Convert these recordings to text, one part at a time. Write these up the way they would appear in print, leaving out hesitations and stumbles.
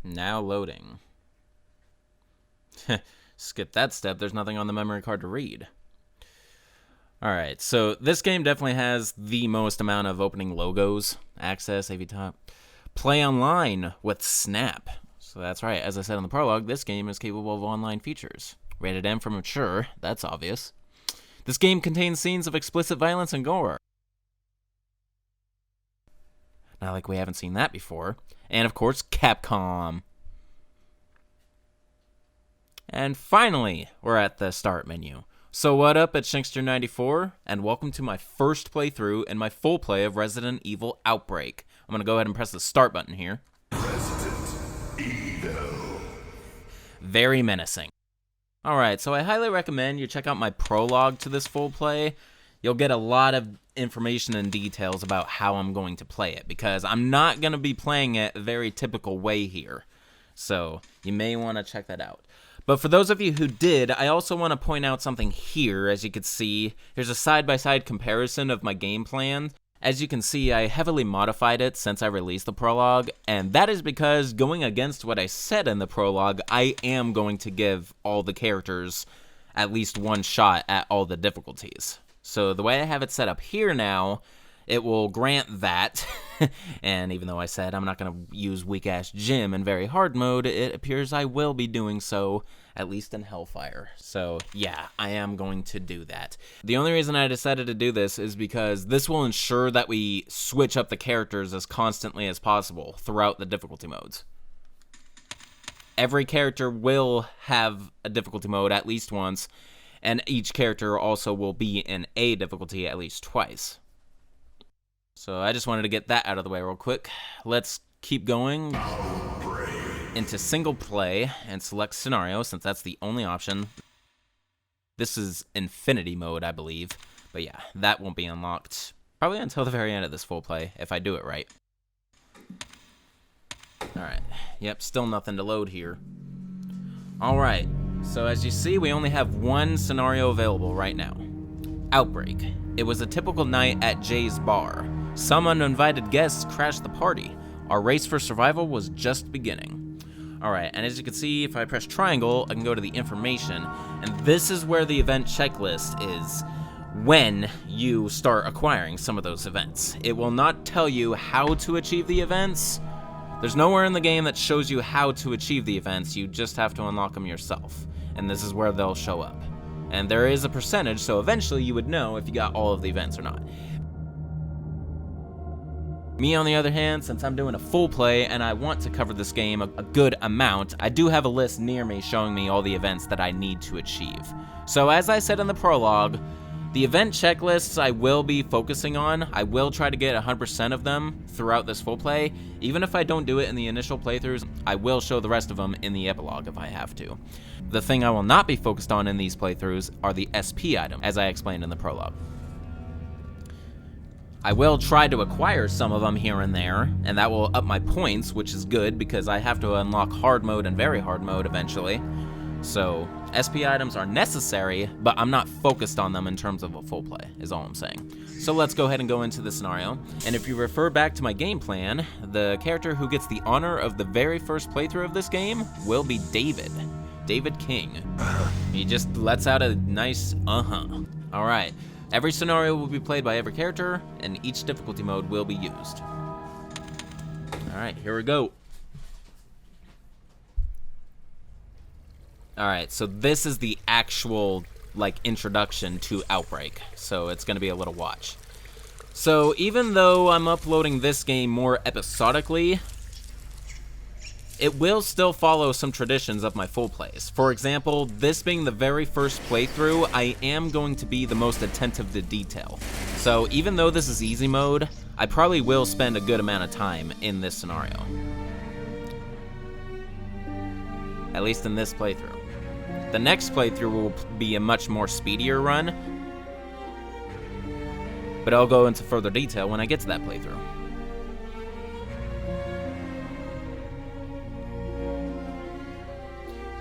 Now loading. Skip that step, there's nothing on the memory card to read. Alright, so this game definitely has the most amount of opening logos. Access, AV Top. Play online with Snap. So that's right, as I said in the prologue, this game is capable of online features. Rated M for mature, that's obvious. This game contains scenes of explicit violence and gore. Not like we haven't seen that before. And of course, Capcom. And finally, we're at the start menu. So what up, it's Shinkster94, and welcome to my first playthrough and my full play of Resident Evil Outbreak. I'm going to go ahead and press the start button here. Resident Evil. Very menacing. Alright, so I highly recommend you check out my prologue to this full play. You'll get a lot of information and details about how I'm going to play it, because I'm not going to be playing it a very typical way here. So you may want to check that out. But for those of you who did, I also want to point out something here. As you can see, here's a side-by-side comparison of my game plan. As you can see, I heavily modified it since I released the prologue, and that is because, going against what I said in the prologue, I am going to give all the characters at least one shot at all the difficulties. So the way I have it set up here now, it will grant that, and even though I said I'm not going to use weak-ass Jim in very hard mode, it appears I will be doing so, at least in Hellfire. So yeah, I am going to do that. The only reason I decided to do this is because this will ensure that we switch up the characters as constantly as possible throughout the difficulty modes. Every character will have a difficulty mode at least once, and each character also will be in a difficulty at least twice. So I just wanted to get that out of the way real quick. Let's keep going Outbreak. into single play and select scenario, since that's the only option. This is infinity mode, I believe. But yeah, that won't be unlocked probably until the very end of this full play, if I do it right. Alright, yep, still nothing to load here. Alright, so as you see, we only have one scenario available right now. Outbreak. It was a typical night at Jay's bar. Some uninvited guests crashed the party. Our race for survival was just beginning. Alright, and as you can see, if I press triangle, I can go to the information, and this is where the event checklist is when you start acquiring some of those events. It will not tell you how to achieve the events. There's nowhere in the game that shows you how to achieve the events, you just have to unlock them yourself, and this is where they'll show up. And there is a percentage, so eventually you would know if you got all of the events or not. Me, on the other hand, since I'm doing a full play and I want to cover this game a good amount, I do have a list near me showing me all the events that I need to achieve. So as I said in the prologue, the event checklists I will be focusing on. I will try to get 100% of them throughout this full play. Even if I don't do it in the initial playthroughs, I will show the rest of them in the epilogue if I have to. The thing I will not be focused on in these playthroughs are the SP items, as I explained in the prologue. I will try to acquire some of them here and there, and that will up my points, which is good because I have to unlock hard mode and very hard mode eventually. So SP items are necessary, but I'm not focused on them in terms of a full play, is all I'm saying. So let's go ahead and go into the scenario. And if you refer back to my game plan, the character who gets the honor of the very first playthrough of this game will be David. David King. He just lets out a nice uh-huh. Alright, every scenario will be played by every character, and each difficulty mode will be used. Alright, here we go. Alright, so this is the actual, introduction to Outbreak, so it's gonna be a little watch. So, even though I'm uploading this game more episodically, it will still follow some traditions of my full plays. For example, this being the very first playthrough, I am going to be the most attentive to detail. So, even though this is easy mode, I probably will spend a good amount of time in this scenario. At least in this playthrough. The next playthrough will be a much more speedier run, but I'll go into further detail when I get to that playthrough.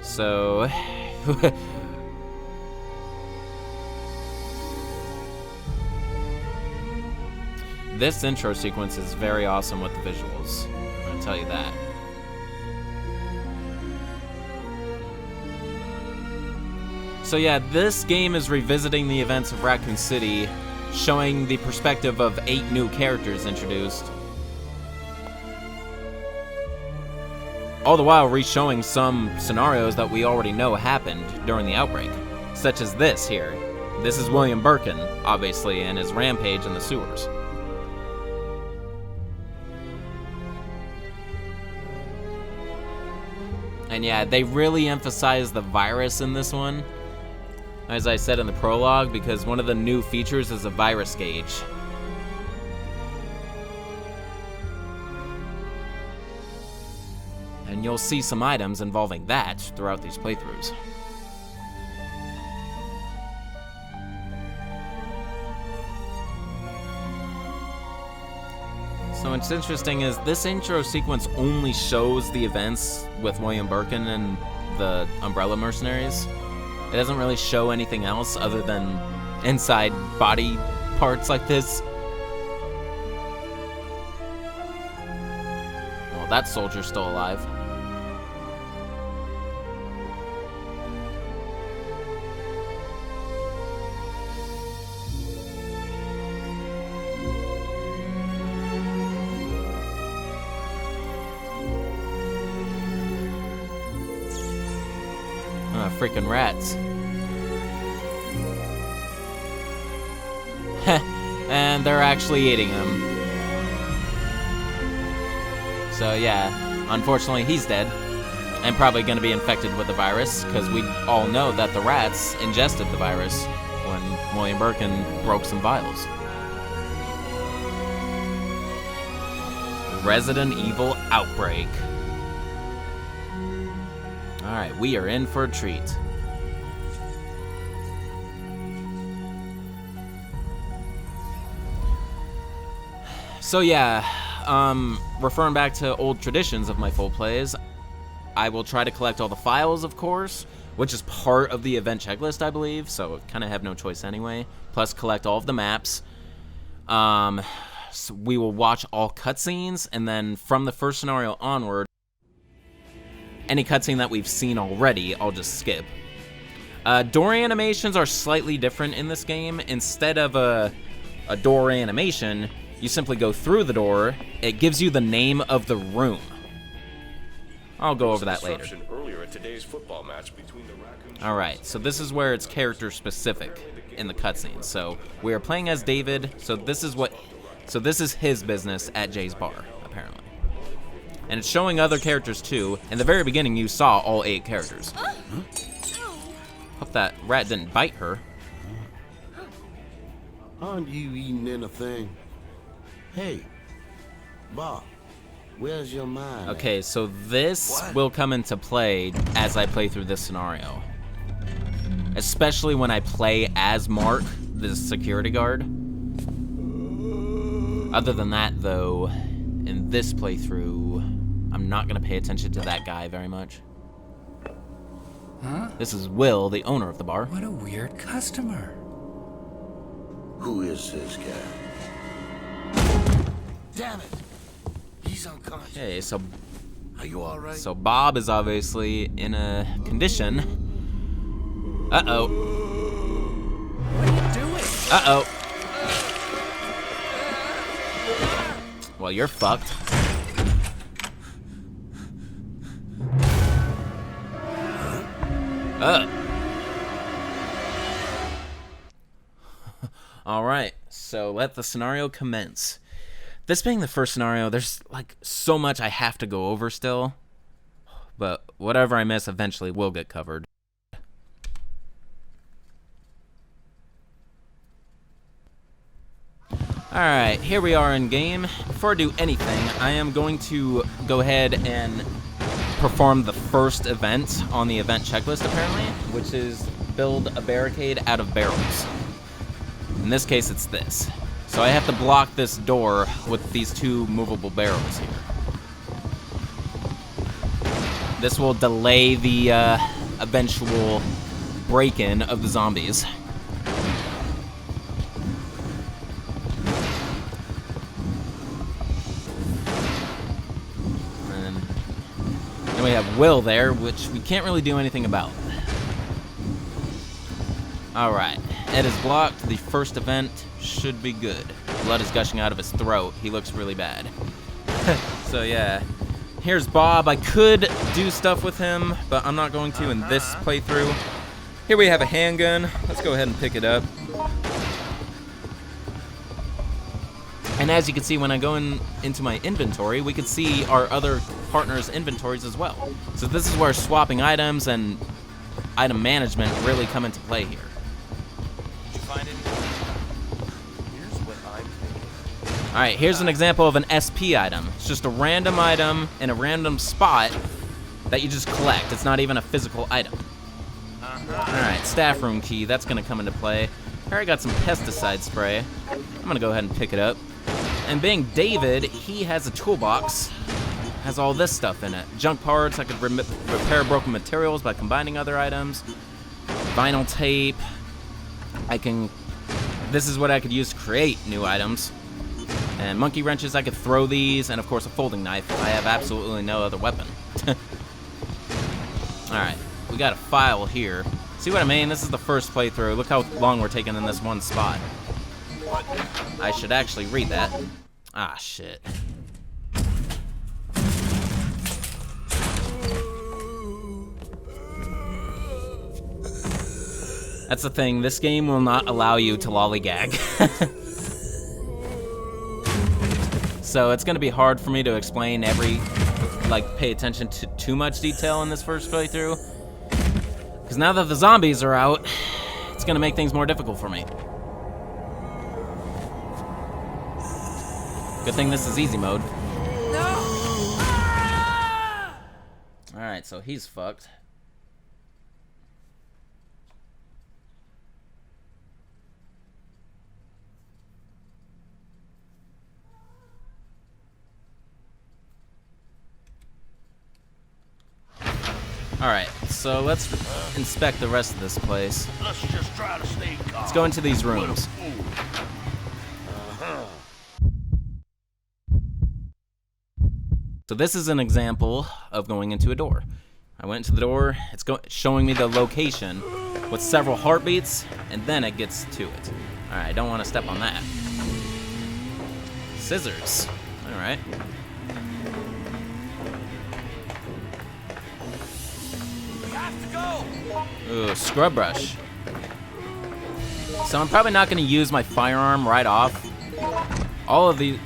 So, this intro sequence is very awesome with the visuals, I'm gonna tell you that. So yeah, this game is revisiting the events of Raccoon City, showing the perspective of 8 new characters introduced. All the while re-showing some scenarios that we already know happened during the Outbreak, such as this here. This is William Birkin, obviously, and his rampage in the sewers. And yeah, they really emphasize the virus in this one, as I said in the prologue, because one of the new features is a virus gauge. And you'll see some items involving that throughout these playthroughs. So what's interesting is this intro sequence only shows the events with William Birkin and the Umbrella Mercenaries. It doesn't really show anything else other than inside body parts like this. Well, that soldier's still alive. Freaking rats. And they're actually eating him. So yeah, unfortunately he's dead. And probably going to be infected with the virus, because we all know that the rats ingested the virus when William Birkin broke some vials. Resident Evil Outbreak. Alright, we are in for a treat. So yeah, referring back to old traditions of my full plays, I will try to collect all the files, of course, which is part of the event checklist, I believe, so kind of have no choice anyway. Plus collect all of the maps. So we will watch all cutscenes, and then from the first scenario onward, any cutscene that we've seen already, I'll just skip. Door animations are slightly different in this game. Instead of a door animation, you simply go through the door. It gives you the name of the room. I'll go over that later. Alright, so this is where it's character specific in the cutscenes. So we are playing as David, so this is his business at Jay's bar, apparently. And it's showing other characters too. In the very beginning, you saw all 8 characters. Hope that rat didn't bite her. Aren't you eating anything? Hey, Bob, where's your mind? Okay, so this will come into play as I play through this scenario. Especially when I play as Mark, the security guard. Other than that, though, in this playthrough, I'm not going to pay attention to that guy very much. Huh? This is Will, the owner of the bar. What a weird customer. Who is this guy? Damn it! He's unconscious. Okay, so Are you all right? So Bob is obviously in a condition. Uh-oh. What are you doing? Uh-oh. Well, you're fucked. Alright, so let the scenario commence. This being the first scenario, there's like so much I have to go over still. But whatever I miss eventually will get covered. Alright, here we are in game. Before I do anything, I am going to go ahead and perform the first event on the event checklist, apparently, which is build a barricade out of barrels. In this case, it's this. So I have to block this door with these 2 movable barrels here. This will delay the eventual break-in of the zombies. And then we have Will there, which we can't really do anything about. Alright, Ed is blocked. The first event should be good. Blood is gushing out of his throat. He looks really bad. So yeah, here's Bob. I could do stuff with him, but I'm not going to in this playthrough. Here we have a handgun. Let's go ahead and pick it up. And as you can see, when I go into my inventory, we can see our other partners' inventories as well. So this is where swapping items and item management really come into play here. Did you find anything? Here's what I'm thinking. Alright, here's an example of an SP item. It's just a random item in a random spot that you just collect. It's not even a physical item. Alright, staff room key. That's going to come into play. I already got some pesticide spray. I'm going to go ahead and pick it up. And being David, he has a toolbox. Has all this stuff in it. Junk parts. I could repair broken materials by combining other items. Vinyl tape. This is what I could use to create new items. And monkey wrenches, I could throw these. And of course a folding knife. I have absolutely no other weapon. Alright, we got a file here. See what I mean? This is the first playthrough. Look how long we're taking in this one spot. I should actually read that. Ah, shit. That's the thing, this game will not allow you to lollygag. So it's gonna be hard for me to explain pay attention to too much detail in this first playthrough. Because now that the zombies are out, it's gonna make things more difficult for me. Good thing this is easy mode. No! Alright, so he's fucked. Alright, so let's inspect the rest of this place. Let's just try to stay calm. Let's go into these rooms. So this is an example of going into a door. I went into the door, it's showing me the location with several heartbeats, and then it gets to it. Alright, I don't want to step on that. Scissors. Alright. Ooh, scrub brush. So I'm probably not going to use my firearm right off. All of the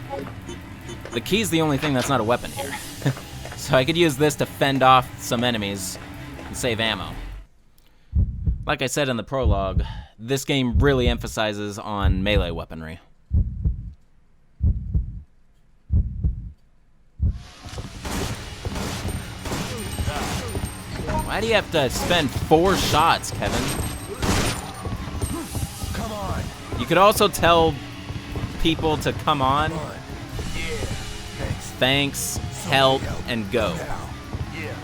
key's the only thing that's not a weapon here. So I could use this to fend off some enemies and save ammo. Like I said in the prologue, this game really emphasizes on melee weaponry. Why do you have to spend 4 shots, Kevin? Come on. You could also tell people to come on. Yeah. Thanks, help, and go. Yes.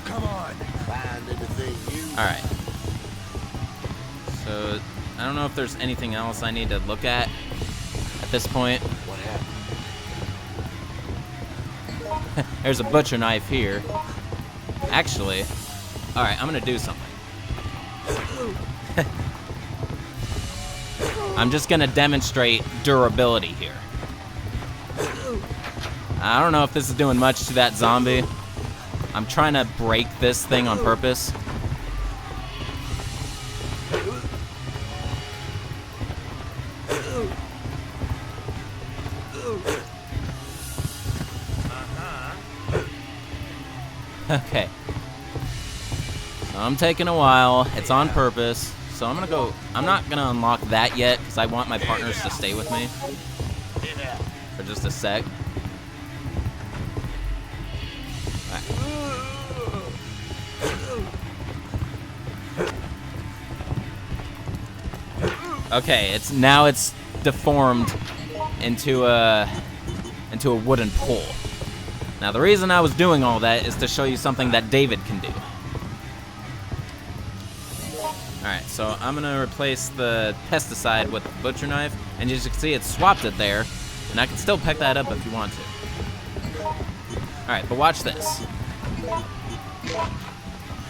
Come on. Find anything you. Alright. So, I don't know if there's anything else I need to look at this point. What happened? There's a butcher knife here. Actually, alright, I'm gonna do something. I'm just gonna demonstrate durability here. I don't know if this is doing much to that zombie. I'm trying to break this thing on purpose. Okay. So I'm taking a while. It's on purpose. So I'm gonna go. I'm not gonna unlock that yet because I want my partners to stay with me for just a sec. Okay, it's deformed into a wooden pole. Now the reason I was doing all that is to show you something that David can do. Alright, so I'm gonna replace the pesticide with the butcher knife, and as you can see it swapped it there, and I can still pick that up if you want to. Alright, but watch this.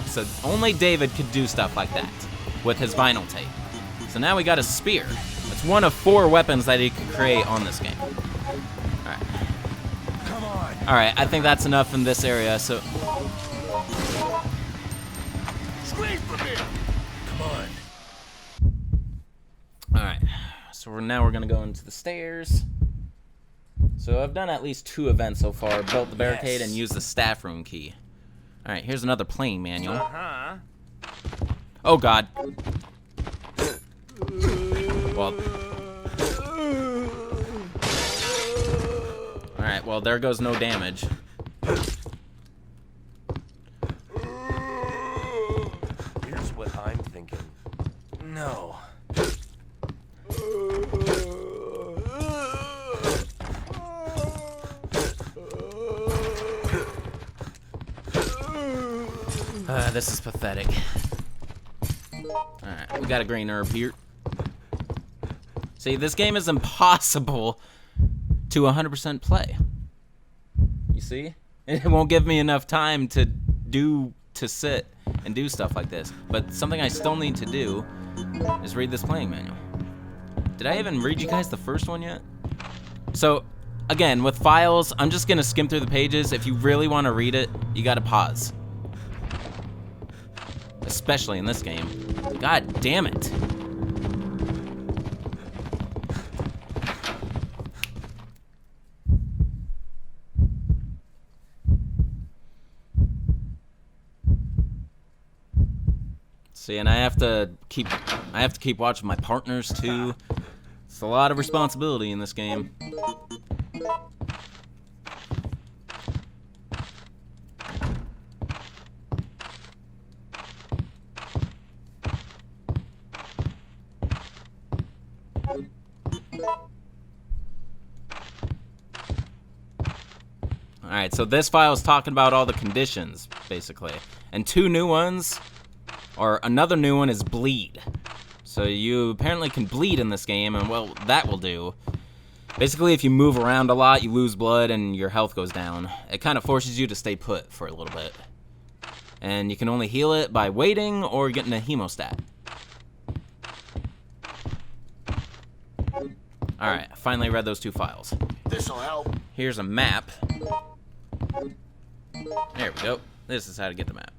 So only David could do stuff like that with his vinyl tape. So now we got a spear. It's one of 4 weapons that you can create on this game. Alright. Come on. Alright, I think that's enough in this area, so... Scream for me. Come on. Alright, so now we're gonna go into the stairs. So I've done at least 2 events so far. Built the barricade and used the staff room key. Alright, here's another playing manual. Uh-huh. Oh god. Well... Alright, well there goes no damage. Here's what I'm thinking. No. This is pathetic. Alright, we got a green herb here. See, this game is impossible to 100% play. You see? It won't give me enough time to sit and do stuff like this. But something I still need to do is read this playing manual. Did I even read you guys the first one yet? So, again, with files, I'm just gonna skim through the pages. If you really want to read it, you gotta pause. Especially in this game. God damn it. See, and I have to keep watching my partners too. It's a lot of responsibility in this game. Alright, so this file is talking about all the conditions, basically. And 2 new ones, or another new one is bleed. So you apparently can bleed in this game, and well, that will do. Basically, if you move around a lot, you lose blood and your health goes down. It kind of forces you to stay put for a little bit. And you can only heal it by waiting or getting a hemostat. Alright, I finally read those 2 files. This'll help. Here's a map. There we go. This is how to get the map.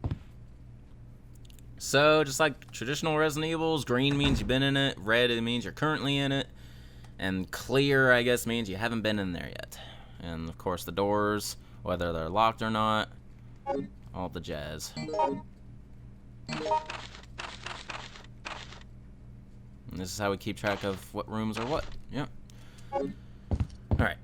So, just like traditional Resident Evils, green means you've been in it, red it means you're currently in it, and clear, I guess, means you haven't been in there yet. And, of course, the doors, whether they're locked or not, all the jazz. And this is how we keep track of what rooms are what. Yep. Alright.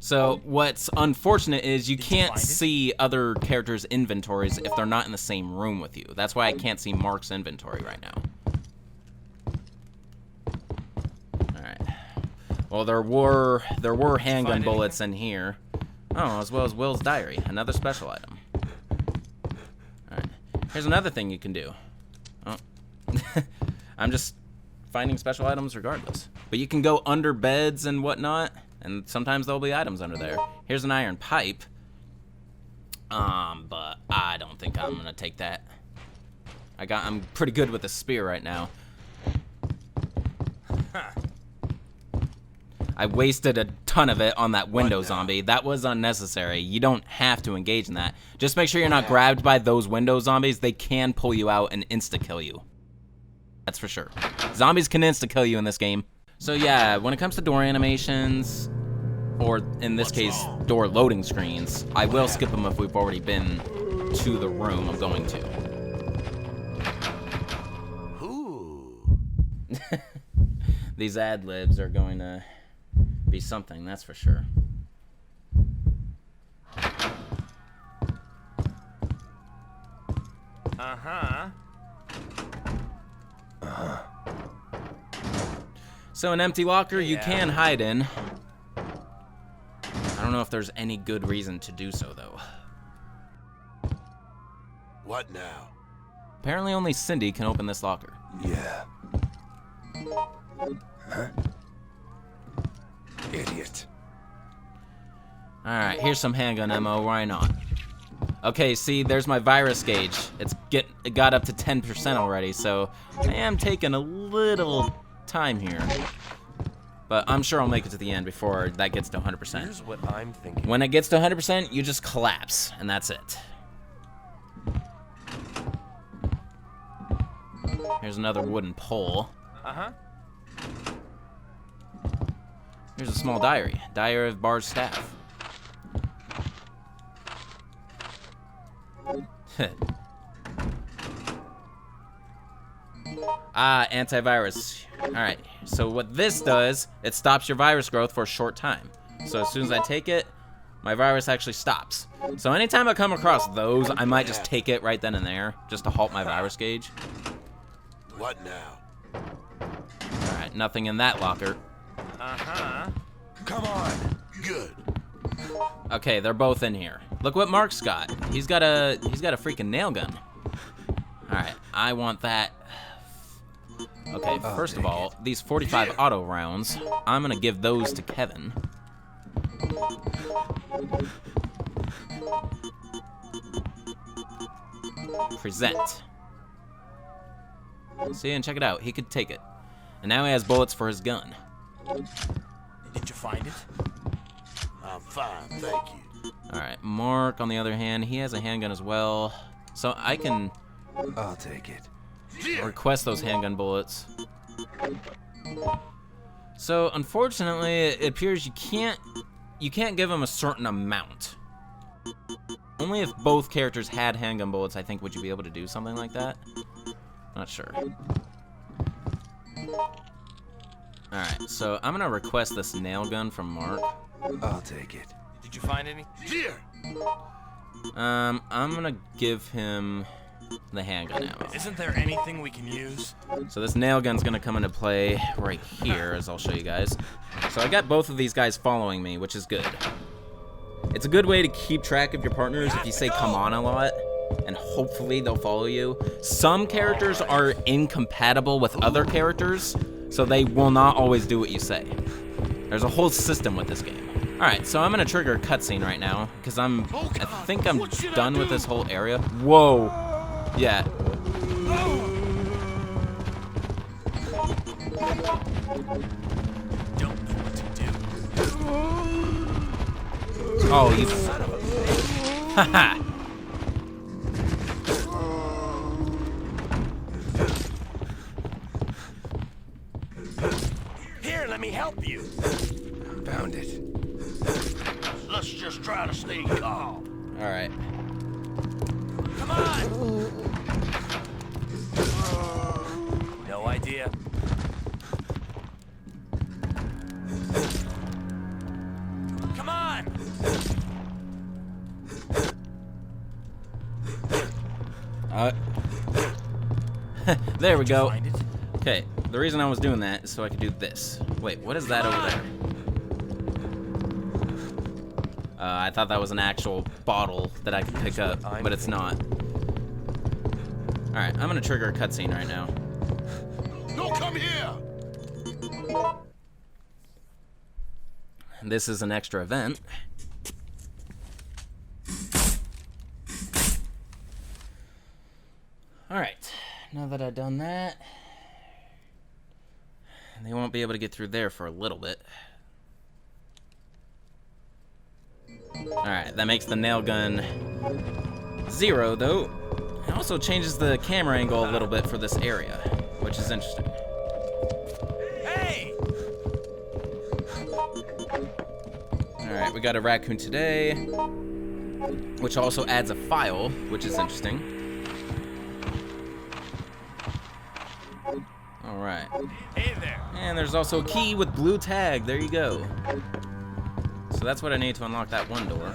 So, what's unfortunate is you can't see other characters' inventories if they're not in the same room with you. That's why I can't see Mark's inventory right now. Alright. Well, there were handgun bullets in here. Oh, as well as Will's diary, another special item. Alright. Here's another thing you can do. Oh. I'm just finding special items regardless. But you can go under beds and whatnot, and sometimes there'll be items under there. Here's an iron pipe. But I don't think I'm gonna take that. I'm pretty good with the spear right now. I wasted a ton of it on that window zombie. That was unnecessary. You don't have to engage in that. Just make sure you're not grabbed by those window zombies. They can pull you out and insta-kill you. That's for sure. Zombies can insta-kill you in this game. So yeah, when it comes to door animations, or in this case, door loading screens, I will skip them if we've already been to the room I'm going to. Ooh. These ad-libs are going to be something, that's for sure. Uh-huh. So an empty locker you can hide in. I don't know if there's any good reason to do so, though. What now? Apparently only Cindy can open this locker. Yeah. Huh? Idiot. Alright, here's some handgun ammo, why not? Okay, see, there's my virus gauge. It got up to 10% already, so I am taking a little time here. But I'm sure I'll make it to the end before that gets to 100%. Here's what I'm thinking. When it gets to 100%, you just collapse, and that's it. Here's another wooden pole. Uh-huh. Here's a small diary. Diary of Bar's staff. Ah, antivirus. Alright, so what this does, it stops your virus growth for a short time. So as soon as I take it, my virus actually stops. So anytime I come across those, I might just take it right then and there, just to halt my virus gauge. What now? Alright, nothing in that locker. Uh-huh. Come on. Good. Okay, they're both in here. Look what Mark's got. He's got a freaking nail gun. Alright, I want that. Okay, first of all, these 45 auto rounds, I'm gonna give those to Kevin. Present. See, and check it out. He could take it. And now he has bullets for his gun. Did you find it? I'm fine, thank you. Alright, Mark, on the other hand, he has a handgun as well. So I can I'll take it. request those handgun bullets. So unfortunately, it appears you can't give him a certain amount. Only if both characters had handgun bullets, I think, would you be able to do something like that. Not sure. Alright, so I'm gonna request this nail gun from Mark. I'll take it. Did you find any? Here. I'm gonna give him the handgun ammo. Isn't there anything we can use? So this nail gun's gonna come into play right here, as I'll show you guys. So I got both of these guys following me, which is good. It's a good way to keep track of your partners if you say come on a lot, and hopefully they'll follow you. Some characters are incompatible with other characters, so they will not always do what you say. There's a whole system with this game. Alright, so I'm gonna trigger a cutscene right now, because I think I'm done with this whole area. Whoa! Yeah. Don't know what to do. Oh, you... Haha! Here, let me help you. Found it. Let's just try to stay calm. Alright. Come on. No idea. Come on. There we go. Find it? Okay, the reason I was doing that is so I could do this. Wait, what is that over there? I thought that was an actual bottle that I could pick up, but it's not. Alright, I'm gonna trigger a cutscene right now. No, come here. This is an extra event. Alright, now that I've done that, they won't be able to get through there for a little bit. Alright, that makes the nail gun 0, though. It also changes the camera angle a little bit for this area, which is interesting. Hey! Alright, we got a raccoon today, which also adds a file, which is interesting. Alright. Hey there. And there's also a key with blue tag. There you go. So that's what I need to unlock that one door.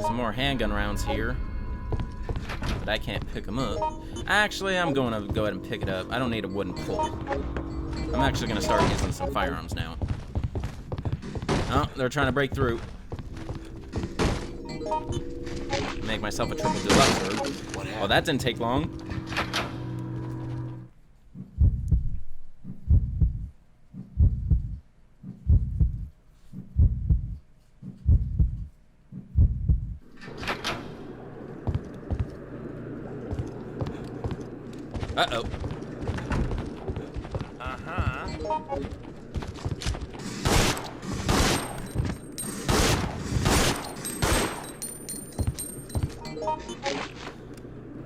Some more handgun rounds here. But I can't pick them up. Actually, I'm going to go ahead and pick it up. I don't need a wooden pole. I'm actually going to start using some firearms now. Oh, they're trying to break through. Make myself a triple deluxe. Well, that didn't take long. Uh-oh. Uh-huh.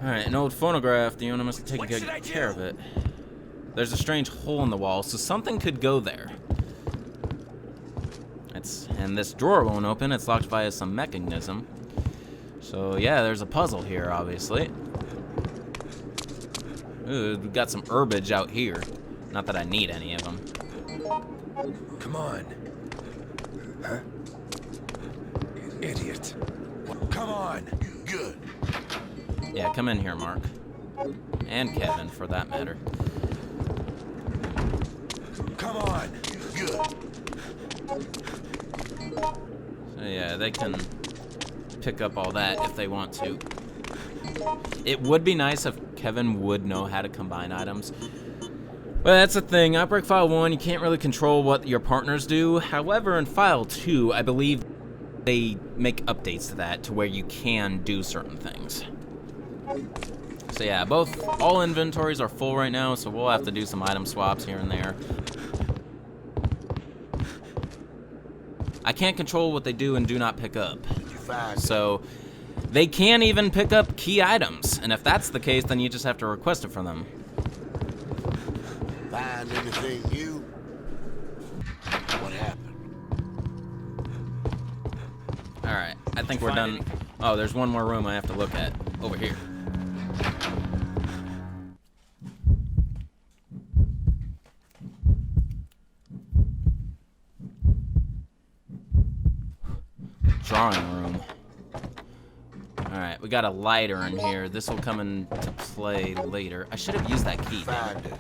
Alright, an old phonograph. The owner must have taken What should I good care do? of it. There's a strange hole in the wall, so something could go there. And this drawer won't open. It's locked via some mechanism. So yeah, there's a puzzle here, obviously. Ooh, we've got some herbage out here. Not that I need any of them. Come on. Huh? Idiot. Come on. Good. Yeah, come in here, Mark. And Kevin, for that matter. Come on. Good. So yeah, they can pick up all that if they want to. It would be nice if Kevin would know how to combine items. But that's the thing. Outbreak File 1, you can't really control what your partners do. However, in File 2, I believe they make updates to that to where you can do certain things. So yeah, all inventories are full right now, so we'll have to do some item swaps here and there. I can't control what they do and do not pick up. Did you find So they can't even pick up key items. And if that's the case, then you just have to request it from them. Find anything new? What happened? Alright, I think we're done. Oh, there's one more room I have to look at. Over here. Drawing room. Alright, we got a lighter in here. This will come into play later. I should have used that key. Find it.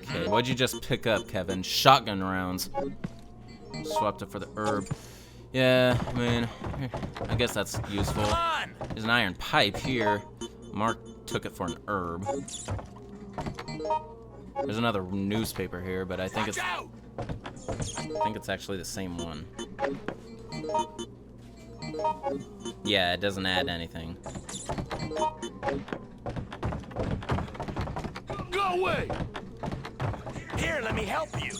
Okay, what'd you just pick up, Kevin? Shotgun rounds. Swapped it for the herb. Yeah, I mean, I guess that's useful. Come on. There's an iron pipe here. Mark took it for an herb. There's another newspaper here, but I think Watch out. it's actually the same one. Yeah, it doesn't add anything. Go away. Here, let me help you.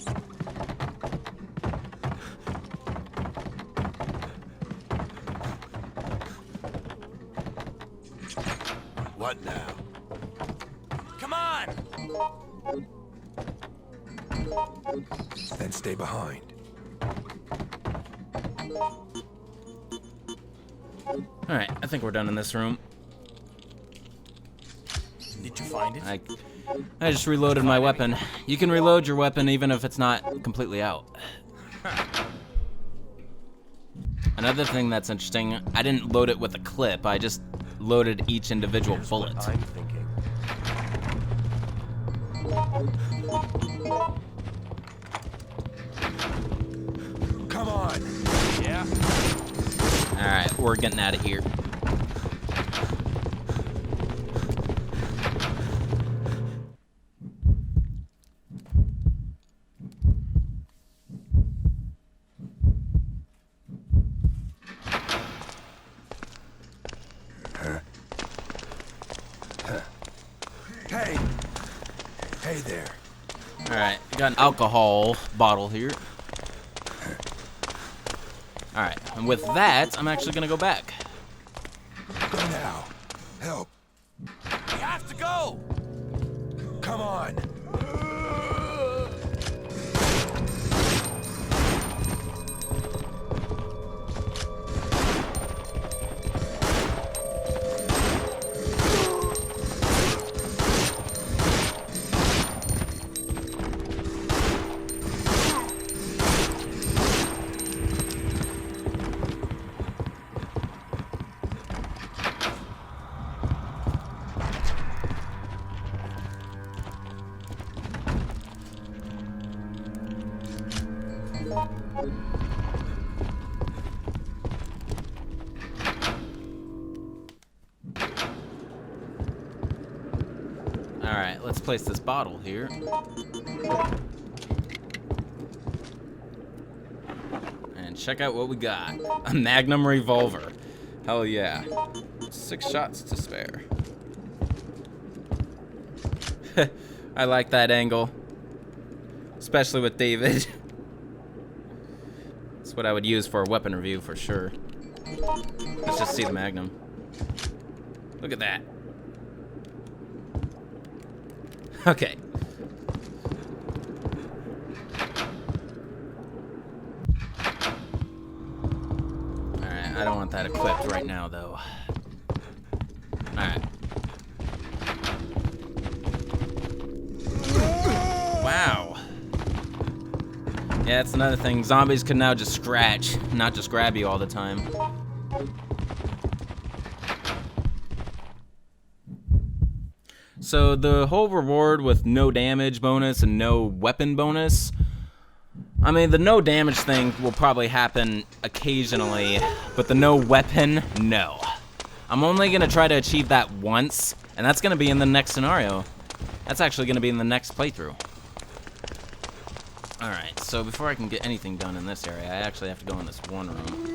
What now? Come on. Then stay behind. Alright, I think we're done in this room. Did you find it? I just reloaded my weapon. You can reload your weapon even if it's not completely out. Another thing that's interesting, I didn't load it with a clip, I just loaded each individual Here's bullet. what I'm thinking. Come on. Yeah. Alright, we're getting out of here. Hey. Hey there. Alright, got an alcohol bottle here. Alright, and with that, I'm actually gonna go back. Go now. Help. We have to go. Come on. Alright, let's place this bottle here. And check out what we got. A Magnum Revolver. Hell yeah. 6 shots to spare. I like that angle. Especially with David. That's what I would use for a weapon review for sure. Let's just see the Magnum. Look at that. Okay. Alright, I don't want that equipped right now though. Alright. Wow. Yeah, that's another thing. Zombies can now just scratch, not just grab you all the time. So the whole reward with no damage bonus and no weapon bonus, I mean, the no damage thing will probably happen occasionally, but the no weapon, no. I'm only going to try to achieve that once, and that's going to be in the next scenario. That's actually going to be in the next playthrough. Alright, so before I can get anything done in this area, I actually have to go in this one room.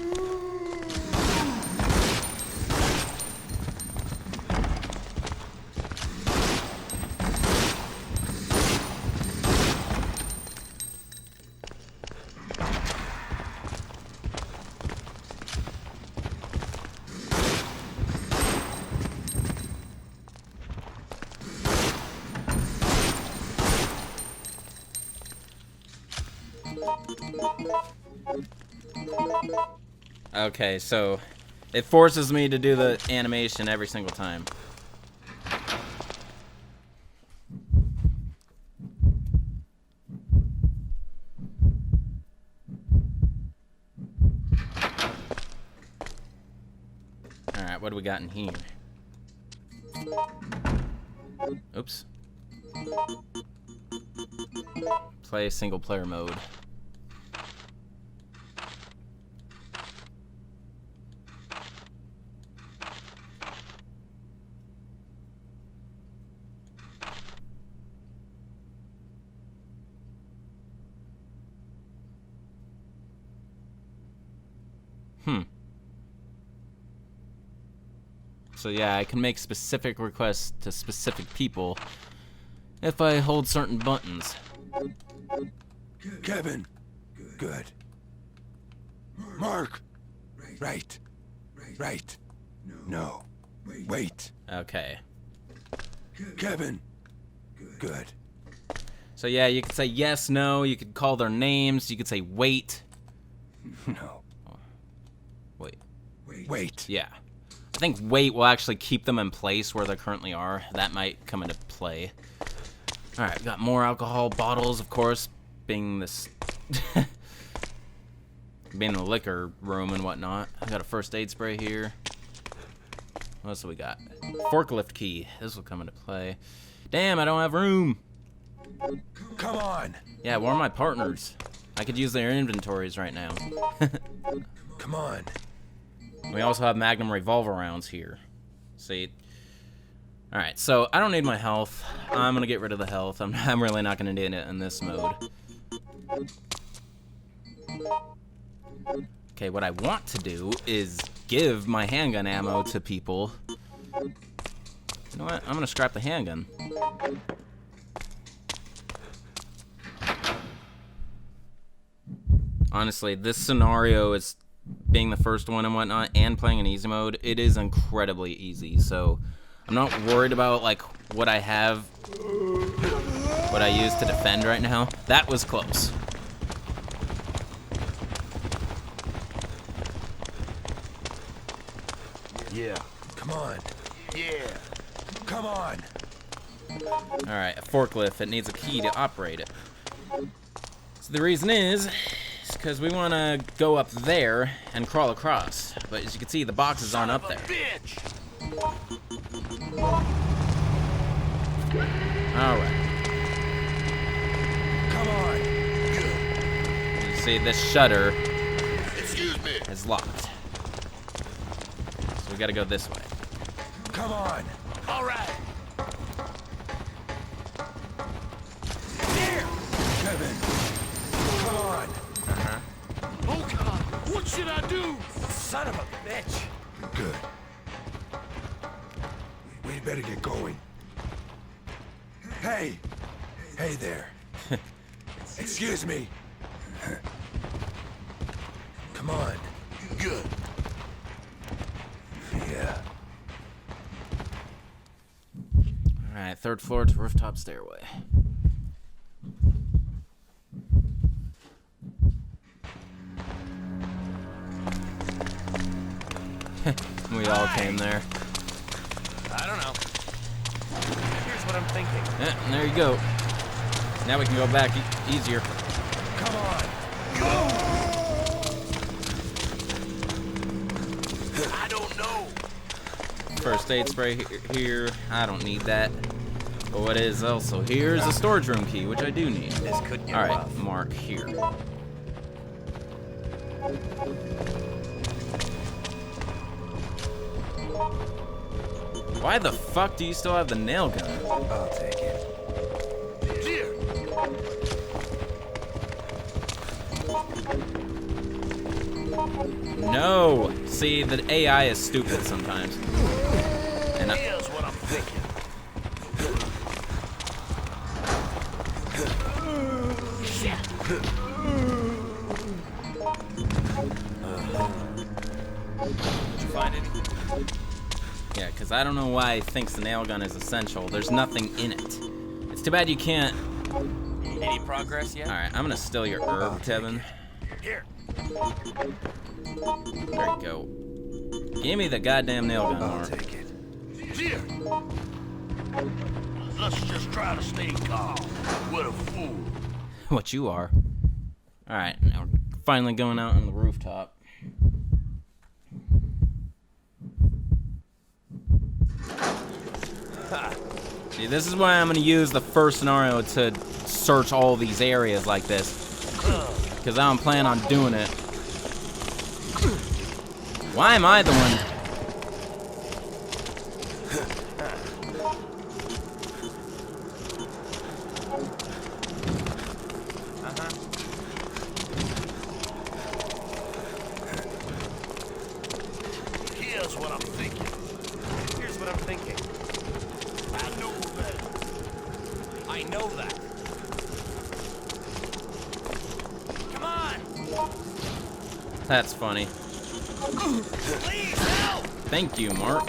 Okay, so it forces me to do the animation every single time. Alright, what do we got in here? Oops. Play single player mode. So yeah, I can make specific requests to specific people if I hold certain buttons. Kevin. Good. Mark. Right. Right. No. Wait. Okay. Kevin. Good. So yeah, you could say yes, no, you could call their names, you could say wait. No. Wait. Wait. Yeah. I think wait will actually keep them in place where they currently are. That might come into play. Alright, we got more alcohol bottles, of course, being this... being the liquor room and whatnot. I got a first aid spray here. What else do we got? Forklift key. This will come into play. Damn, I don't have room. Come on. Yeah, where are my partners? I could use their inventories right now. Come on. We also have Magnum Revolver rounds here. See? Alright, so I don't need my health. I'm going to get rid of the health. I'm really not going to need it in this mode. Okay, what I want to do is give my handgun ammo to people. You know what? I'm going to scrap the handgun. Honestly, this scenario is... being the first one and whatnot, and playing in easy mode, it is incredibly easy. So I'm not worried about like what I have, what I use to defend right now. That was close. Yeah. Come on. Yeah. Come on. All right, a forklift. It needs a key to operate it. So the reason is because we want to go up there and crawl across. But as you can see, the boxes aren't up there. Bitch. All right. Come on. You see, this shutter Excuse me. is locked. So we got to go this way. Come on. All right. Here. Kevin. Come on. Oh, God. What should I do? Son of a bitch. Good. We better get going. Hey! Hey there. Excuse me. Come on. Good. Yeah. Alright, third floor to rooftop stairway. We all came there. I don't know. Here's what I'm thinking. Yeah, and there you go. Now we can go back easier. Come on. I don't know. First aid spray here. I don't need that. But what is also here is a storage room key, which I do need. This could get Alright, rough. mark here. Why the fuck do you still have the nail gun? I'll take it. Here. No! See, the AI is stupid sometimes. And Here's what I'm thinking. Did you find anything? yeah, because I don't know why he thinks the nail gun is essential. There's nothing in it. It's too bad you can't... Any progress yet? Alright, I'm gonna steal your herb, Kevin. Here. There you go. Give me the goddamn nail gun, I'll Mark. take it. Here. Let's just try to stay calm. What a fool. What you are. Alright, now we're finally going out on the rooftop. See, this is why I'm gonna use the first scenario to search all these areas like this. Because I don't plan on doing it. Why am I the one? Here's what I'm thinking. Here's what I'm thinking. I know better. I know that. Come on! That's funny. Please help! Thank you, Mark.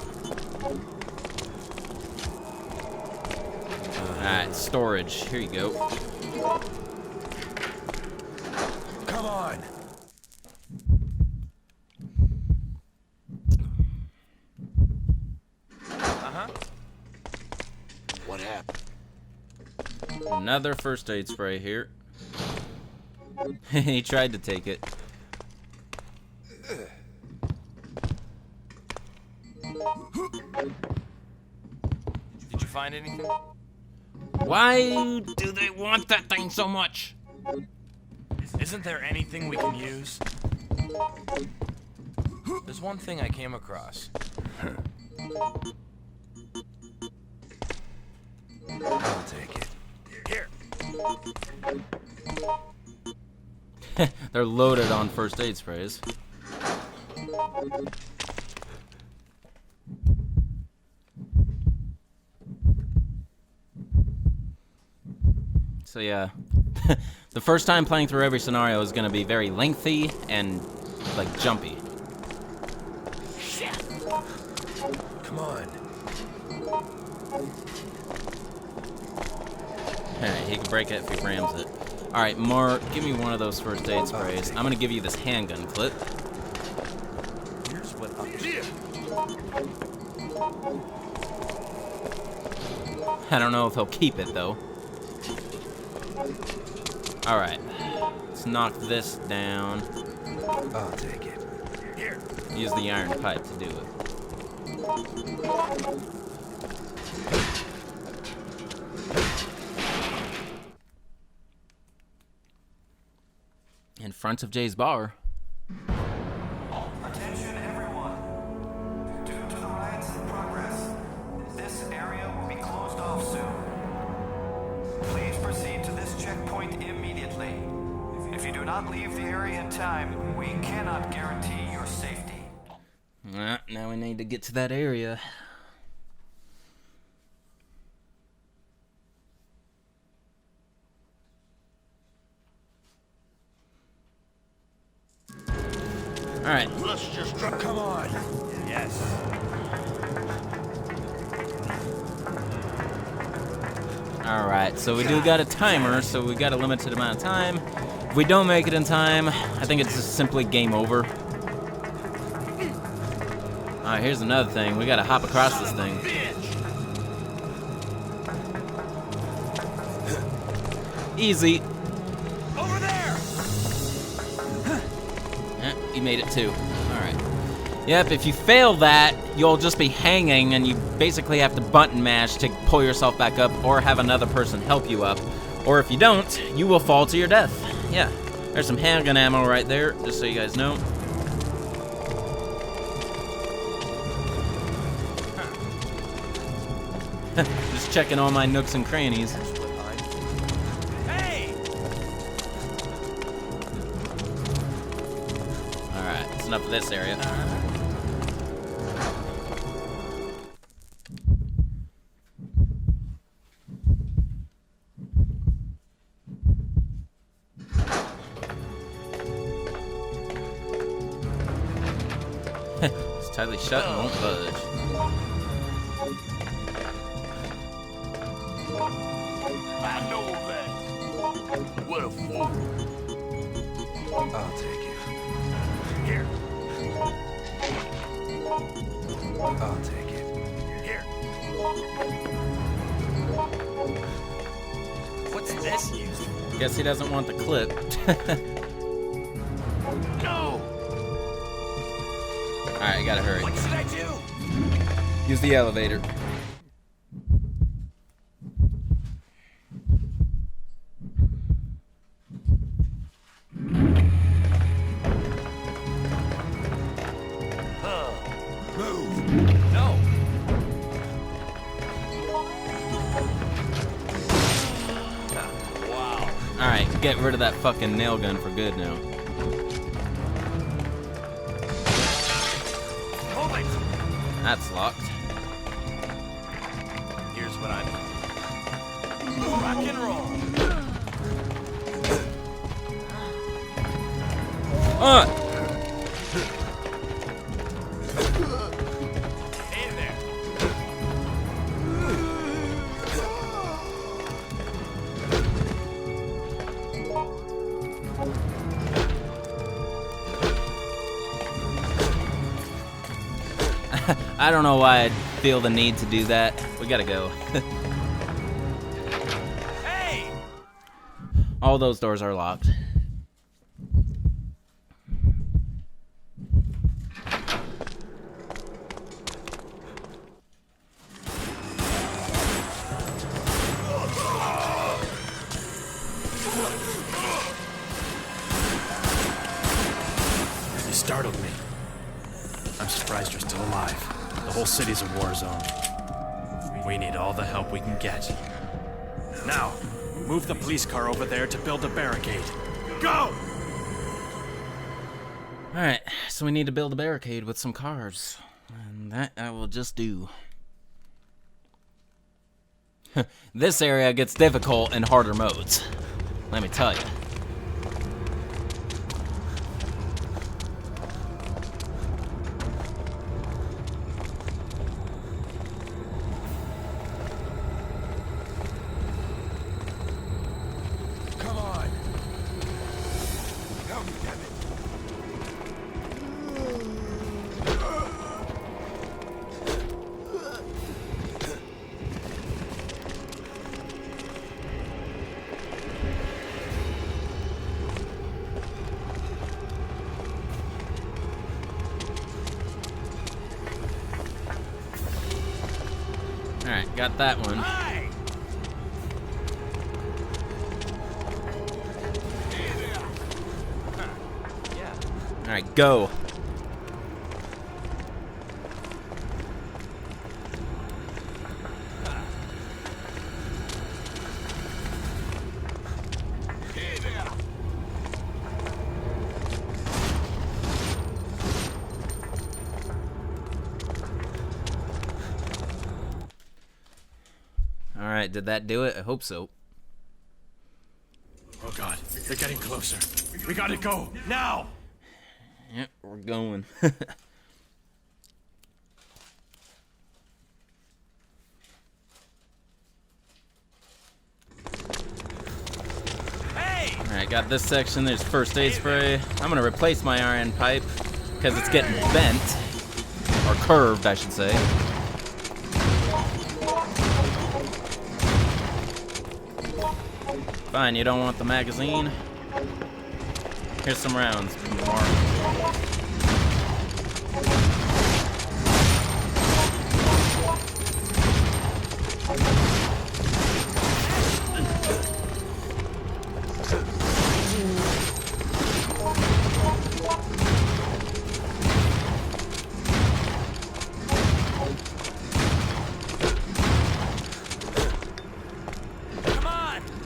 Alright, storage. Here you go. Come on. What happened? Another first aid spray here. He tried to take it. Did you find anything? Why do they want that thing so much? Isn't there anything we can use? There's one thing I came across. I'll take it. Here. They're loaded on first aid sprays. So yeah, the first time playing through every scenario is going to be very lengthy and like jumpy. Come on. Alright, he can break it if he rams it. Alright, Mark, give me one of those first aid sprays. I'm gonna give you this handgun clip. Here's what I'm Here. I don't know if he'll keep it though. Alright, let's knock this down. I'll take it. Here. Use the iron pipe to do it. In front of Jay's bar. Attention everyone. Due to the riots in progress, this area will be closed off soon. Please proceed to this checkpoint immediately. If you do not leave the area in time, we cannot guarantee your safety. Now we need to get to that area. Alright, so we do got a timer, so we got a limited amount of time. If we don't make it in time, I think it's just simply game over. Alright, here's another thing. We gotta hop across this thing. Easy. Over there! You made it too. Alright. Yep, if you fail that, you'll just be hanging and you basically have to button mash to pull yourself back up or have another person help you up. Or if you don't, you will fall to your death. Yeah, there's some handgun ammo right there, just so you guys know. Just checking all my nooks and crannies. Hey! Alright, that's enough of this area. It's tightly shut and won't budge. I know that. What a fool. I'll take it. Here. I'll take it. Here. What's this used for? Guess he doesn't want the clip. No! Alright, you gotta hurry. What should I do? Use the elevator. No. Wow. Alright, get rid of that fucking nail gun for good now. Move it. That's locked. Here's what I'm. Rock and roll. Hey there. I don't know why I feel the need to do that. We gotta go. Hey! All those doors are locked. You startled me. I'm surprised you're still alive. The whole city's a war zone. We need all the help we can get. Now, move the police car over there to build a barricade. Go! Alright, so we need to build a barricade with some cars. And that I will just do. This area gets difficult in harder modes. Let me tell you. Come on. Help me, damn it. Alright, got that one. Hey! Alright, go. Alright, did that do it? I hope so. Oh god, they're getting closer. We gotta go, now! Yep, we're going. Alright, got this section. There's first aid spray. I'm gonna replace my iron pipe because it's getting bent. Or curved, I should say. Fine, you don't want the magazine? Here's some rounds. More.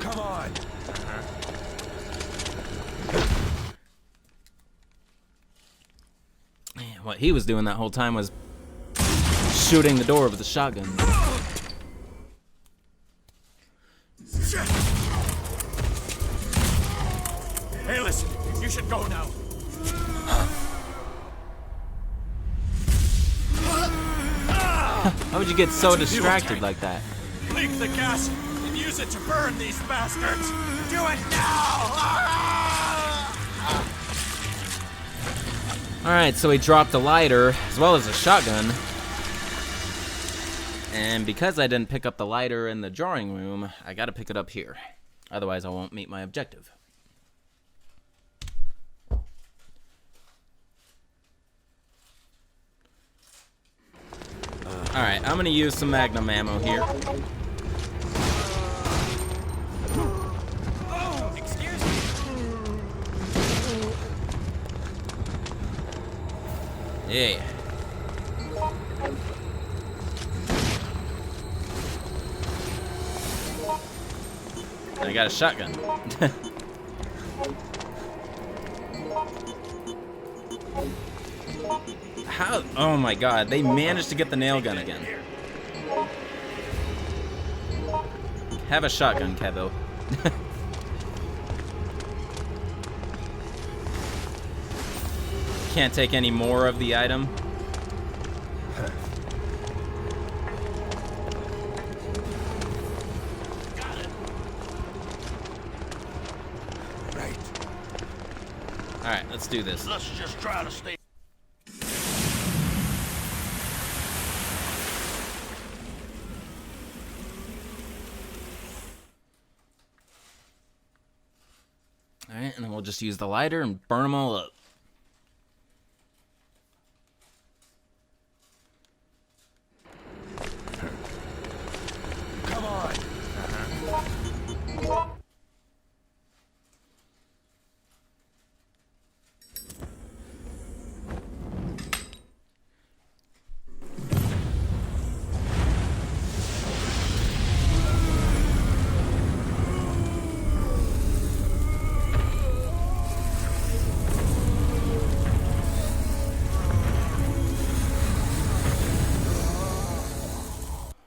Come on! What he was doing that whole time was shooting the door with a shotgun. Hey, listen, you should go now. How would you get so distracted like that? Leak the gas and use it to burn these bastards. Do it now! Alright, so he dropped a lighter as well as a shotgun. And because I didn't pick up the lighter in the drawing room, I gotta pick it up here. Otherwise I won't meet my objective. Alright, I'm gonna use some Magnum ammo here. Yeah. I got a shotgun. How? Oh my god, they managed to get the nail gun again. Have a shotgun, Kevo. Can't take any more of the item. Right. Alright, let's do this. Let's just try to stay. Alright, and then we'll just use the lighter and burn them all up. Come on!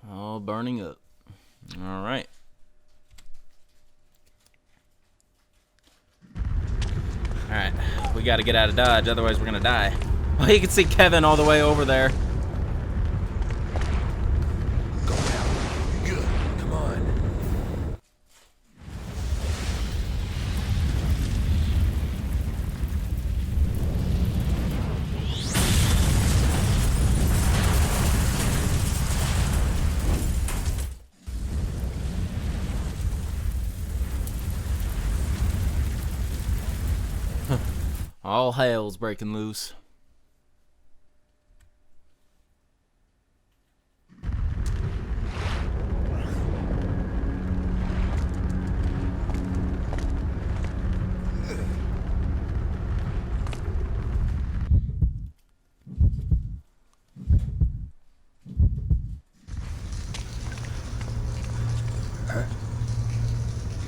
All burning up. Alright. Alright, we gotta get out of Dodge, otherwise we're gonna die. Oh, you can see Kevin all the way over there. Go now. Good. Come on. All hell's breaking loose.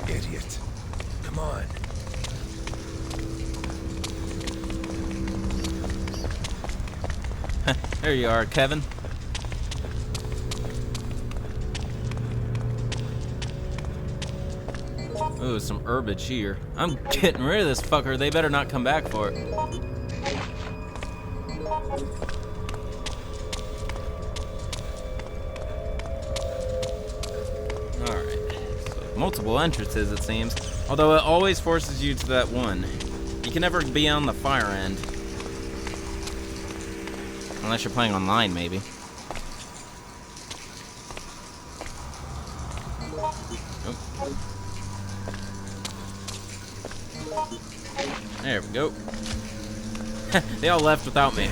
Idiot. Come on. There you are, Kevin. Ooh, some herbage here. I'm getting rid of this fucker. They better not come back for it. Alright. So, multiple entrances, it seems. Although it always forces you to that one. You can never be on the fire end. Unless you're playing online, maybe. Oh. There we go. They all left without me.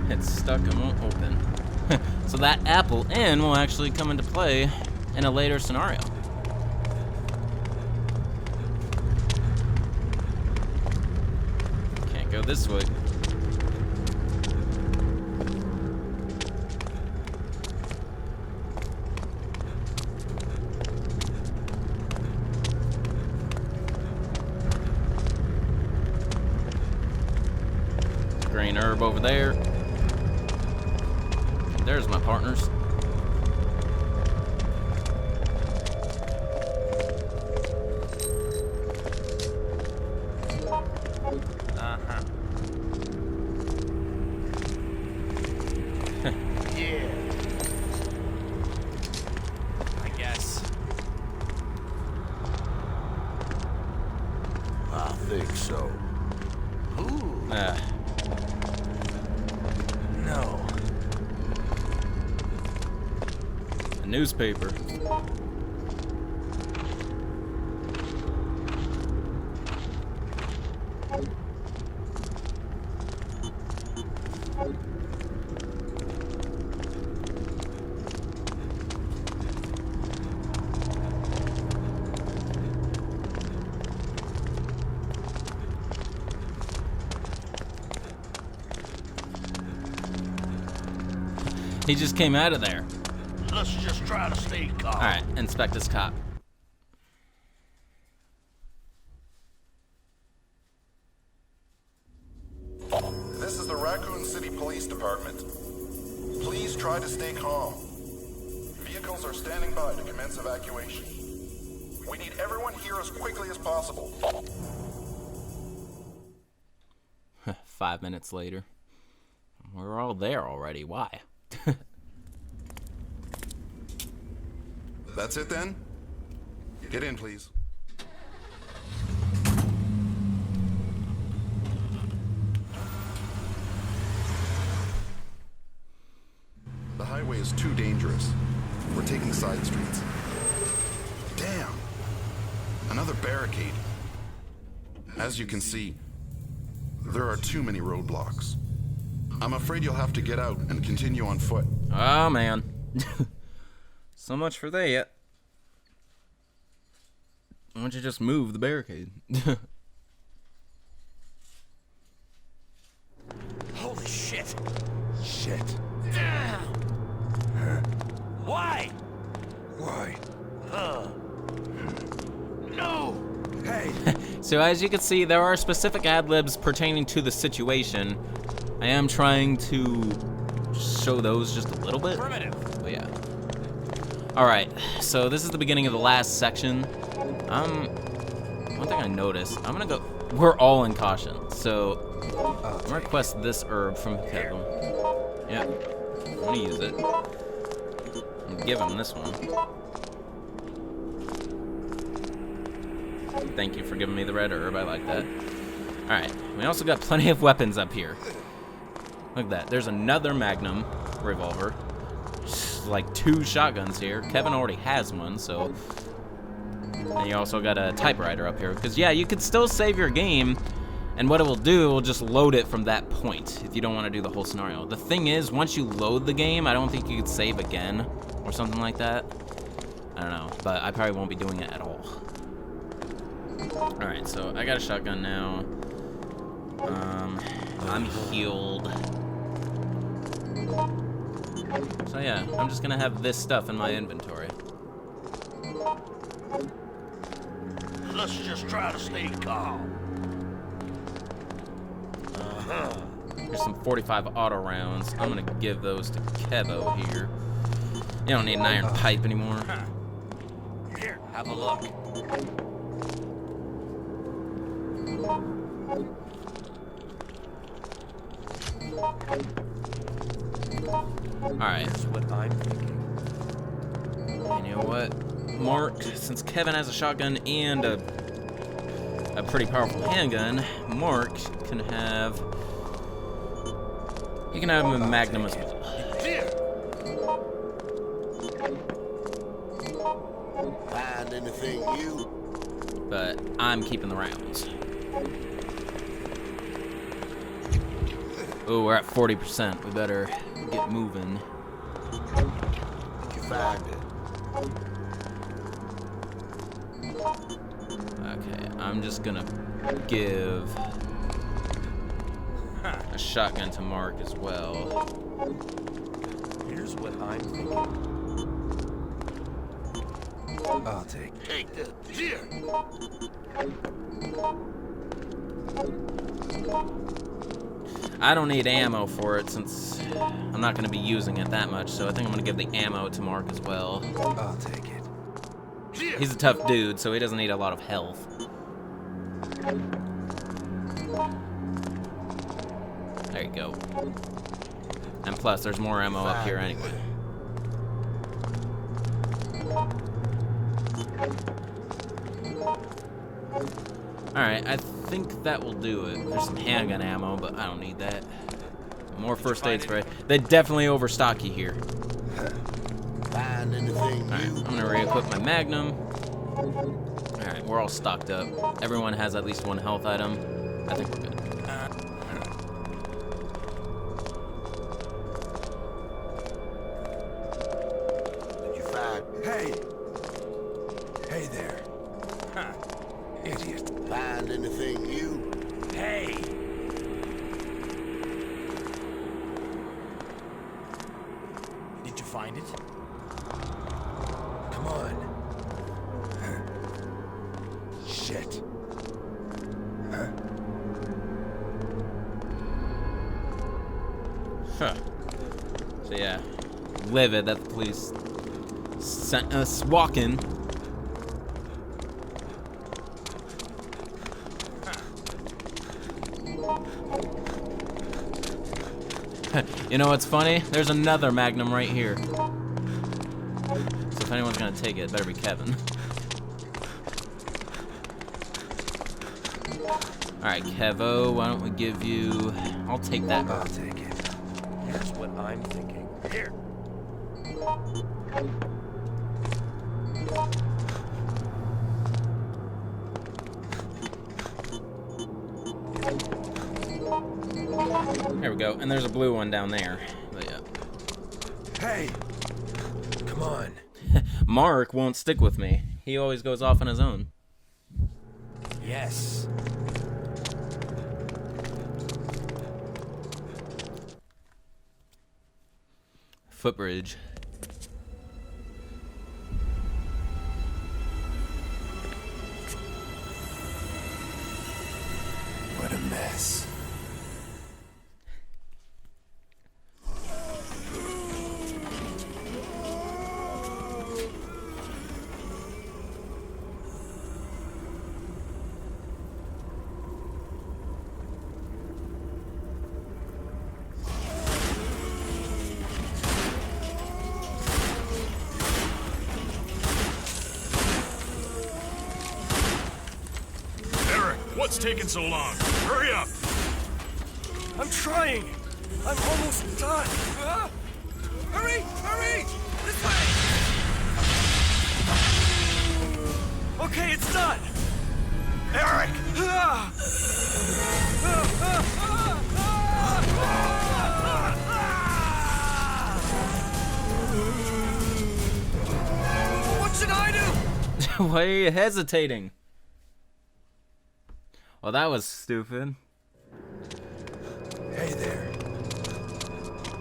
It's stuck and won't open. So that Apple Inn will actually come into play in a later scenario. Can't go this way. Green herb over there. There's my partners. Uh-huh. Yeah. I guess. I think so. Ooh. No. A newspaper. He just came out of there. Let's just try to stay calm. Alright, inspect this cop. This is the Raccoon City Police Department. Please try to stay calm. Vehicles are standing by to commence evacuation. We need everyone here as quickly as possible. 5 minutes later. We're all there already. Why? That's it then? Get in, please. The highway is too dangerous. We're taking side streets. Damn! Another barricade. As you can see, there are too many roadblocks. I'm afraid you'll have to get out and continue on foot. Oh, man. So much for that. Why don't you just move the barricade? Holy shit. Shit. Why? Why? No. Hey. So as you can see, there are specific ad-libs pertaining to the situation. I am trying to show those just a little bit. Primitive. But yeah. Alright, so this is the beginning of the last section. One thing I noticed, I'm gonna go, we're all in caution, so I'm gonna request this herb from Kevin. Yep, I'm gonna use it. I'm gonna give him this one. Thank you for giving me the red herb, I like that. Alright, we also got plenty of weapons up here. Look at that, there's another Magnum Revolver. Like 2 shotguns here. Kevin already has one, so. And you also got a typewriter up here. Because, yeah, you could still save your game, and what it will do, it will just load it from that point if you don't want to do the whole scenario. The thing is, once you load the game, I don't think you could save again or something like that. I don't know, but I probably won't be doing it at all. Alright, so I got a shotgun now. I'm healed. So yeah, I'm just gonna have this stuff in my inventory. Let's just try to stay calm. Here's some 45 auto rounds. I'm gonna give those to Kevo here. You don't need an iron pipe anymore. Here, have a look. Alright. Here's what I'm thinking. And you know what? Mark, since Kevin has a shotgun and a pretty powerful handgun, Mark can have... He can have a Magnum as well. Here. Find anything new? But I'm keeping the rounds. Oh, we're at 40%. We better get moving. Did you find it? Okay, I'm just gonna give a shotgun to Mark as well. Here's what I'm thinking. I'll take it. Take this. Here. I don't need ammo for it since I'm not gonna be using it that much, so I think I'm gonna give the ammo to Mark as well. I'll take it. Here. He's a tough dude, so he doesn't need a lot of health. There you go. And plus, there's more ammo up here anyway. Alright, I think that will do it. There's some handgun ammo, but I don't need that. More first aid spray. They definitely overstock you here. Find anything Alright, new? I'm gonna re-equip my Magnum. Alright, we're all stocked up. Everyone has at least one health item. I think we're good. Did you find? Hey! Hey there. Huh. Idiot. Find anything new? Hey! Did you find it? Come on. Shit. Huh? Huh. So yeah, livid that the police sent us walking. You know what's funny? There's another Magnum right here. So if anyone's gonna take it, it better be Kevin. Alright, Kevo, why don't we give you... I'll take that. I'll take it. Here's what I'm thinking. Here. There we go. And there's a blue one down there. But yeah. Hey! Come on. Mark won't stick with me. He always goes off on his own. Yes. Footbridge. What a mess. What's taking so long? Hurry up! I'm trying. I'm almost done. Hurry! Hurry! This way! Okay, it's done. Eric! What should I do? Why are you hesitating? Well, that was stupid. Hey there.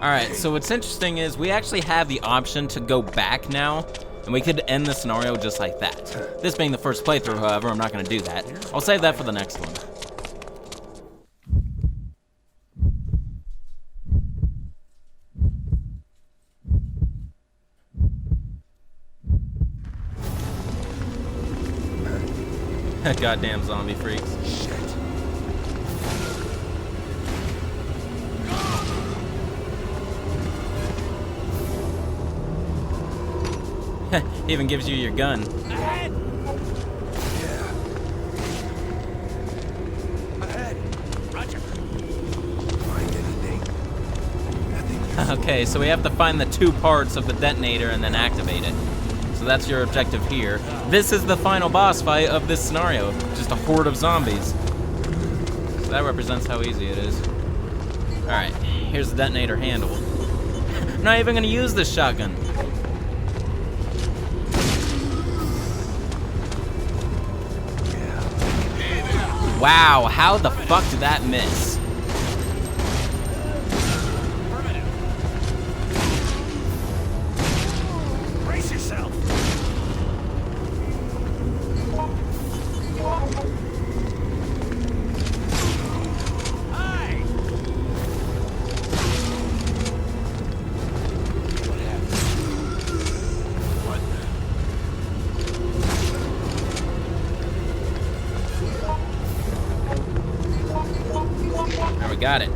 Alright, so what's interesting is we actually have the option to go back now, and we could end the scenario just like that. This being the first playthrough, however, I'm not going to do that. I'll save that for the next one. Goddamn zombie freaks. Shit. Even gives you your gun. Ahead! Yeah. Ahead! Roger. Find anything? Nothing. Okay, so we have to find the 2 parts of the detonator and then activate it. So that's your objective here. This is the final boss fight of this scenario. Just a horde of zombies. So that represents how easy it is. Alright, here's the detonator handle. I'm not even gonna use this shotgun. Wow, how the fuck did that miss? Brace yourself! Hi! What happened? What There, we got it.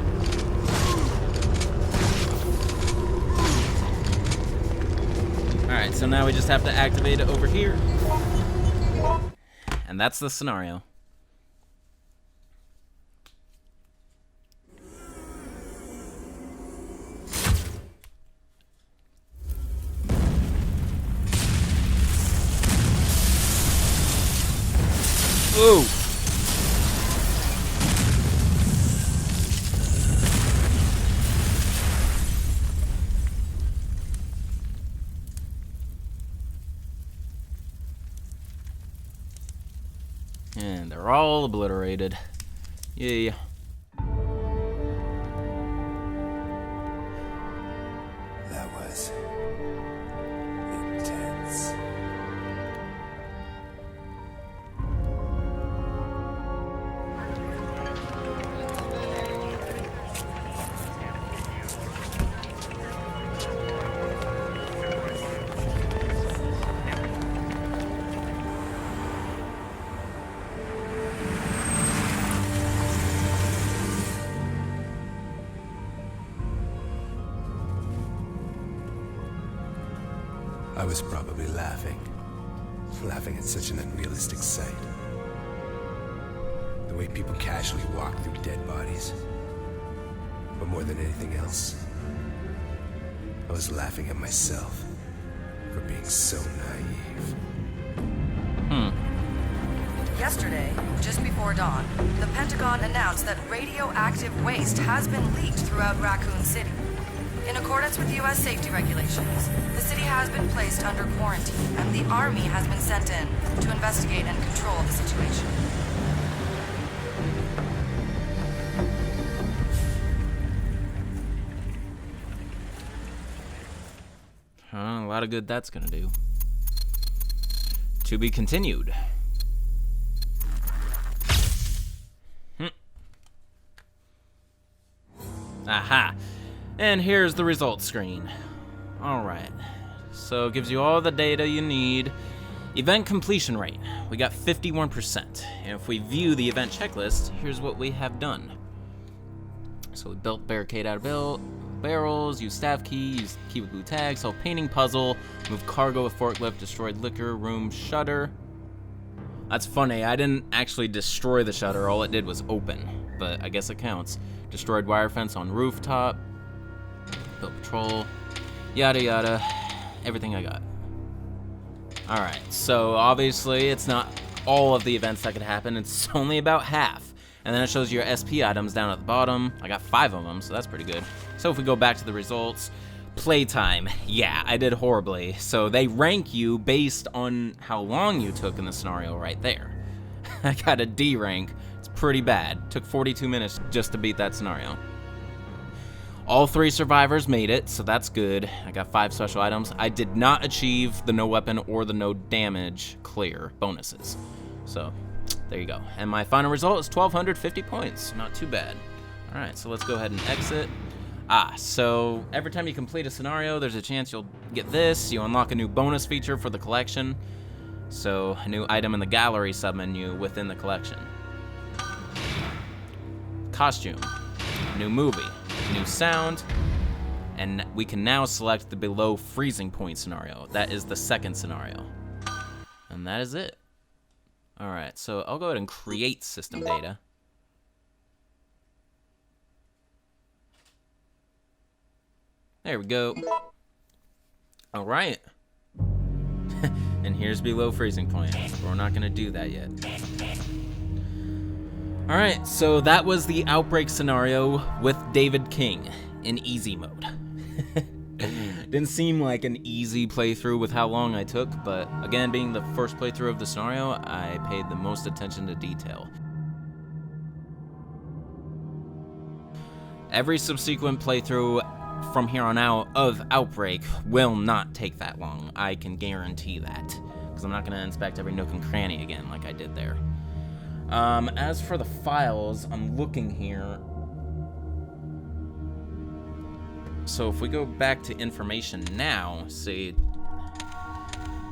Alright, so now we just have to activate it over here. And that's the scenario. Ooh! And they're all obliterated. Yay. That was intense. I was probably laughing at such an unrealistic sight. The way people casually walk through dead bodies. But more than anything else, I was laughing at myself for being so naive. Yesterday, just before dawn, the Pentagon announced that radioactive waste has been leaked throughout Raccoon City. In accordance with U.S. safety regulations, the city has been placed under quarantine, and the Army has been sent in to investigate and control the situation. A lot of good that's gonna do. To be continued. Aha! And here's the results screen. Alright. So it gives you all the data you need. Event completion rate. We got 51%. And if we view the event checklist, here's what we have done. So we built barricade out of barrels, used staff key, used key with blue tag, solved painting puzzle, moved cargo with forklift, destroyed liquor room shutter. That's funny, I didn't actually destroy the shutter, all it did was open, but I guess it counts. Destroyed wire fence on rooftop, built patrol, yada yada, everything I got. Alright, so obviously it's not all of the events that could happen, it's only about half. And then it shows your SP items down at the bottom. I got 5 of them, so that's pretty good. So if we go back to the results, playtime, yeah, I did horribly. So they rank you based on how long you took in the scenario right there. I got a D rank, it's pretty bad. Took 42 minutes just to beat that scenario. All 3 survivors made it, so that's good. I got 5 special items. I did not achieve the no weapon or the no damage clear bonuses. So, there you go. And my final result is 1,250 points. Not too bad. All right, so let's go ahead and exit. So every time you complete a scenario, there's a chance you'll get this. You unlock a new bonus feature for the collection. So, a new item in the gallery submenu within the collection. Costume. New movie. New sound. And we can now select the below freezing point scenario. That is the second scenario. And that is it. Alright, so I'll go ahead and create system data. There we go. Alright. And here's below freezing point. We're not going to do that yet. Alright, so that was the Outbreak scenario with David King in easy mode. Didn't seem like an easy playthrough with how long I took, but again, being the first playthrough of the scenario, I paid the most attention to detail. Every subsequent playthrough from here on out of Outbreak will not take that long. I can guarantee that, because I'm not going to inspect every nook and cranny again like I did there. As for the files, I'm looking here. So if we go back to information now, see,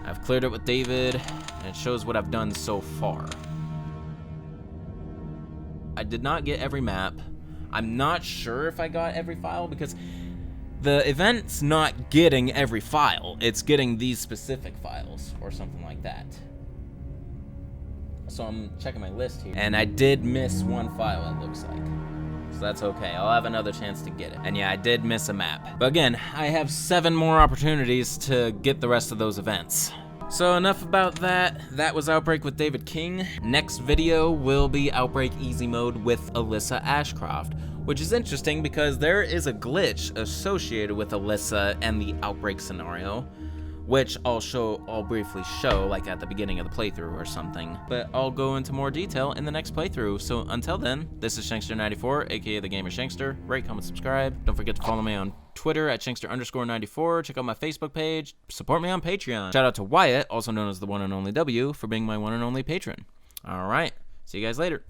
I've cleared it with David, and it shows what I've done so far. I did not get every map. I'm not sure if I got every file, because the event's not getting every file. It's getting these specific files, or something like that. So I'm checking my list here, and I did miss one file, it looks like. So that's okay, I'll have another chance to get it. And yeah, I did miss a map. But again, I have 7 more opportunities to get the rest of those events. So enough about that. That was Outbreak with David King. Next video will be Outbreak Easy Mode with Alyssa Ashcroft, which is interesting because there is a glitch associated with Alyssa and the Outbreak scenario, which I'll briefly show, like at the beginning of the playthrough or something, but I'll go into more detail in the next playthrough. So until then, this is Shankster94, aka the Gamer Shankster. Rate, comment, subscribe. Don't forget to follow me on Twitter at Shankster_94. Check out my Facebook page. Support me on Patreon. Shout out to Wyatt, also known as the one and only W, for being my one and only patron. All right, see you guys later.